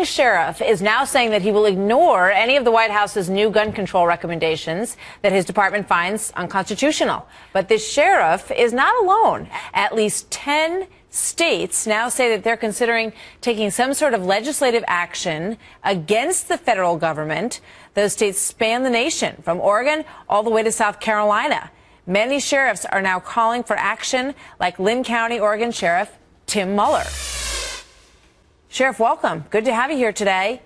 County sheriff is now saying that he will ignore any of the White House's new gun control recommendations that his department finds unconstitutional. But this sheriff is not alone. At least 10 states now say that they're considering taking some sort of legislative action against the federal government. Those states span the nation, from Oregon all the way to South Carolina. Many sheriffs are now calling for action, like Lynn County, Oregon Sheriff Tim Mueller. Sheriff, welcome. Good to have you here today.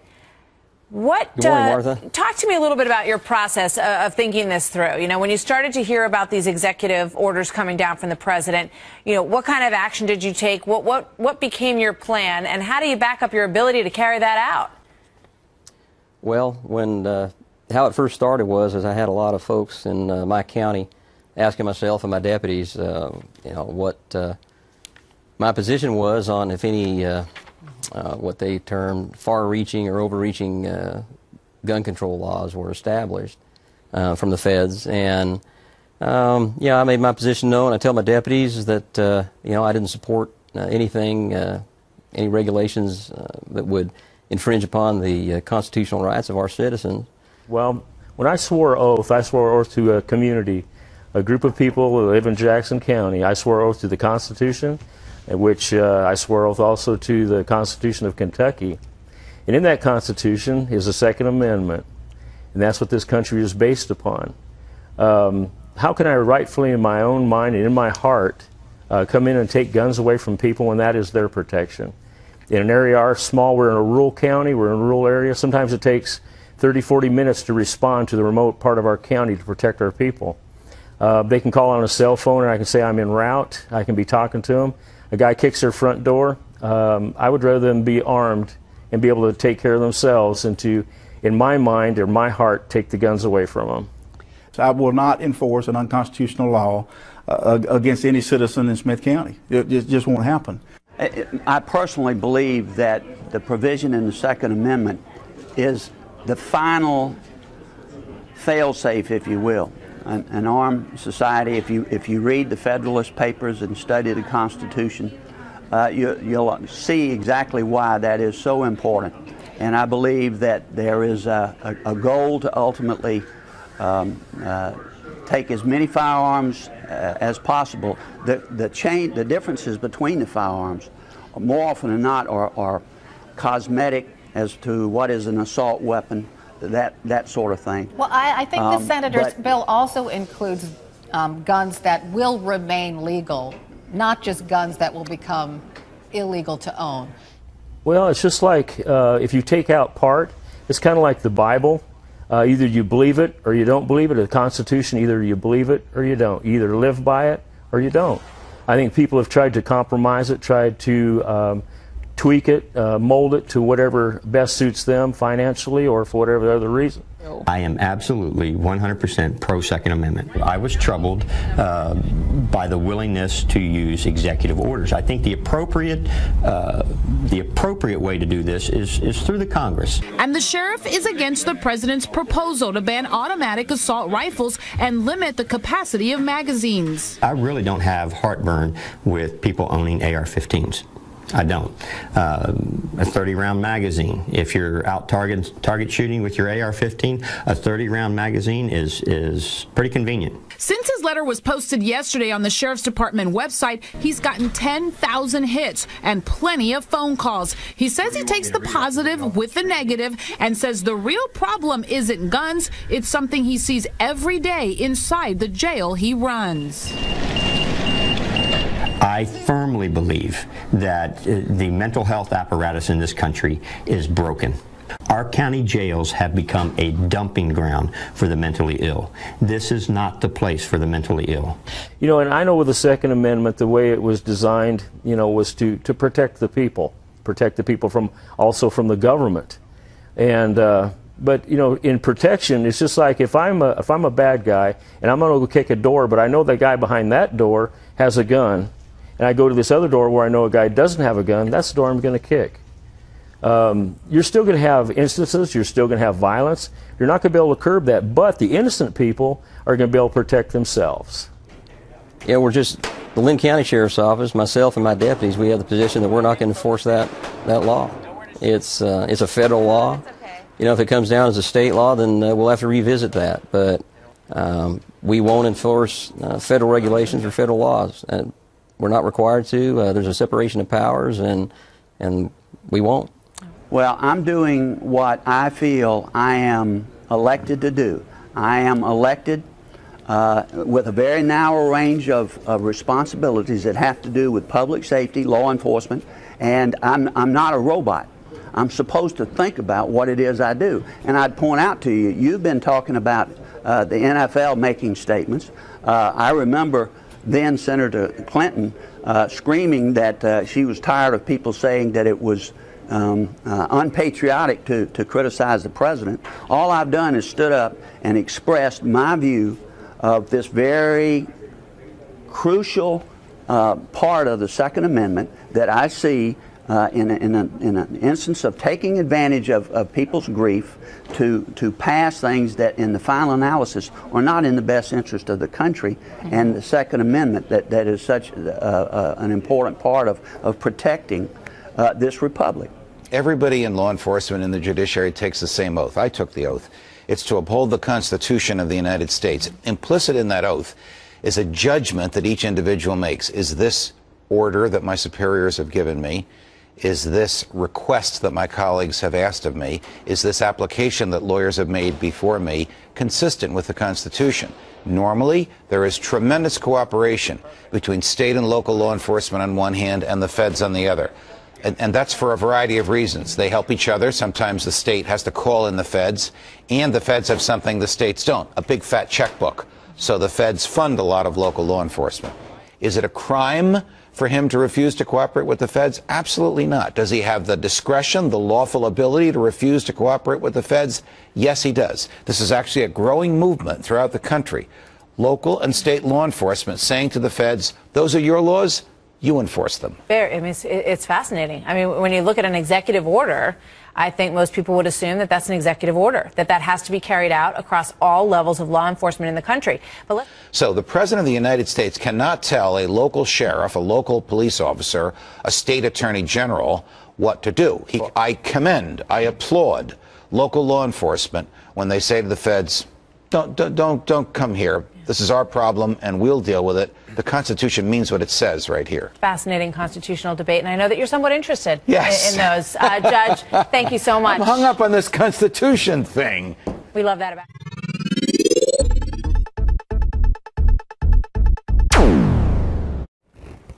Good morning, Martha. Talk to me a little bit about your process of thinking this through. You know, when you started to hear about these executive orders coming down from the president, you know, what kind of action did you take? What became your plan, and how do you back up your ability to carry that out? Well, how it first started was I had a lot of folks in my county asking myself and my deputies, you know, what my position was on, if any, what they termed far-reaching or overreaching gun control laws were established from the feds. And yeah, I made my position known. I tell my deputies that you know, I didn't support anything, any regulations that would infringe upon the constitutional rights of our citizens. Well, when I swore oath to a community, a group of people who live in Jackson County. I swore oath to the Constitution, in which I swore oath also to the Constitution of Kentucky. And in that Constitution is the Second Amendment, and that's what this country is based upon. How can I rightfully, in my own mind and in my heart, come in and take guns away from people when that is their protection? In an area our small, we're in a rural county, we're in a rural area. Sometimes it takes 30, 40 minutes to respond to the remote part of our county to protect our people. They can call on a cell phone, and I can say I'm en route. I can be talking to them. A guy kicks their front door. I would rather them be armed and be able to take care of themselves and to, in my mind or my heart, take the guns away from them. So I will not enforce an unconstitutional law against any citizen in Smith County. It just won't happen. I personally believe that the provision in the Second Amendment is the final fail-safe, if you will. An armed society, if you read the Federalist Papers and study the Constitution, you'll see exactly why that is so important. And I believe that there is a goal to ultimately take as many firearms as possible. The differences between the firearms, more often than not, are cosmetic as to what is an assault weapon, that sort of thing. Well, I think the senator's bill also includes guns that will remain legal, not just guns that will become illegal to own. Well, it's just like if you take out part, it's kind of like the Bible. Either you believe it or you don't believe it. The Constitution, either you believe it or you don't. You either live by it or you don't. I think people have tried to compromise it, tried to tweak it, mold it to whatever best suits them financially or for whatever other reason. I am absolutely 100% pro-Second Amendment. I was troubled by the willingness to use executive orders. I think the appropriate way to do this is through the Congress. And the sheriff is against the president's proposal to ban automatic assault rifles and limit the capacity of magazines. I really don't have heartburn with people owning AR-15s. I don't. A 30-round magazine. If you're out target shooting with your AR-15, a 30-round magazine is pretty convenient. Since his letter was posted yesterday on the Sheriff's Department website, he's gotten 10,000 hits and plenty of phone calls. He says he takes the positive with the negative and says the real problem isn't guns, it's something he sees every day inside the jail he runs. I firmly believe that the mental health apparatus in this country is broken. Our county jails have become a dumping ground for the mentally ill. This is not the place for the mentally ill. You know, and I know with the Second Amendment, the way it was designed, you know, was to protect the people from also from the government. And but you know, in protection, it's just like if I'm a bad guy and I'm going to go kick a door, but I know the guy behind that door has a gun, and I go to this other door where I know a guy doesn't have a gun, that's the door I'm going to kick. You're still going to have instances, you're still going to have violence, you're not going to be able to curb that, but the innocent people are going to be able to protect themselves. Yeah, the Lynn County Sheriff's Office, myself and my deputies, we have the position that we're not going to enforce that law. It's a federal law. You know, if it comes down as a state law, then we'll have to revisit that. But we won't enforce federal regulations or federal laws. We're not required to. There's a separation of powers, and we won't. Well, I'm doing what I feel I am elected to do. I am elected with a very narrow range of responsibilities that have to do with public safety, law enforcement, and I'm not a robot. I'm supposed to think about what it is I do. And I'd point out to you, you've been talking about the NFL making statements. I remember then Senator Clinton screaming that she was tired of people saying that it was unpatriotic to criticize the president. All I've done is stood up and expressed my view of this very crucial part of the Second Amendment that I see in an instance of taking advantage of people's grief to pass things that in the final analysis are not in the best interest of the country, and the Second Amendment that is such an important part of protecting this republic. Everybody in law enforcement and the judiciary takes the same oath. I took the oath. It's to uphold the Constitution of the United States. Implicit in that oath is a judgment that each individual makes. Is this order that my superiors have given me? Is this request that my colleagues have asked of me? Is this application that lawyers have made before me consistent with the Constitution? Normally, there is tremendous cooperation between state and local law enforcement on one hand and the feds on the other. And that's for a variety of reasons. They help each other. Sometimes the state has to call in the feds, and the feds have something the states don't, a big fat checkbook. So the feds fund a lot of local law enforcement. Is it a crime for him to refuse to cooperate with the feds? Absolutely not. Does he have the discretion, the lawful ability to refuse to cooperate with the feds? Yes, he does. This is actually a growing movement throughout the country. Local and state law enforcement saying to the feds, those are your laws, you enforce them. I mean, it's fascinating. I mean, when you look at an executive order, I think most people would assume that that's an executive order, that has to be carried out across all levels of law enforcement in the country. So the President of the United States cannot tell a local sheriff, a local police officer, a state attorney general what to do. I commend, I applaud local law enforcement when they say to the feds, don't come here. This is our problem, and we'll deal with it. The Constitution means what it says right here. Fascinating constitutional debate, and I know that you're somewhat interested yes. in those. Judge, thank you so much. I'm hung up on this Constitution thing. We love that about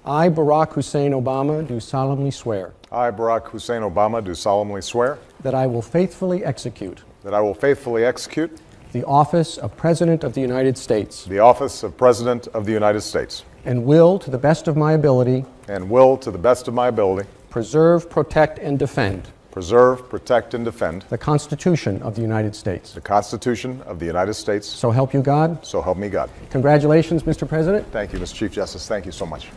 I, Barack Hussein Obama, do solemnly swear. I, Barack Hussein Obama, do solemnly swear. That I will faithfully execute. That I will faithfully execute. The office of President of the United States. The office of President of the United States. And will, to the best of my ability. And will, to the best of my ability. Preserve, protect, and defend. Preserve, protect, and defend. The Constitution of the United States. The Constitution of the United States. So help you God. So help me God. Congratulations, Mr. President. Thank you, Mr. Chief Justice. Thank you so much.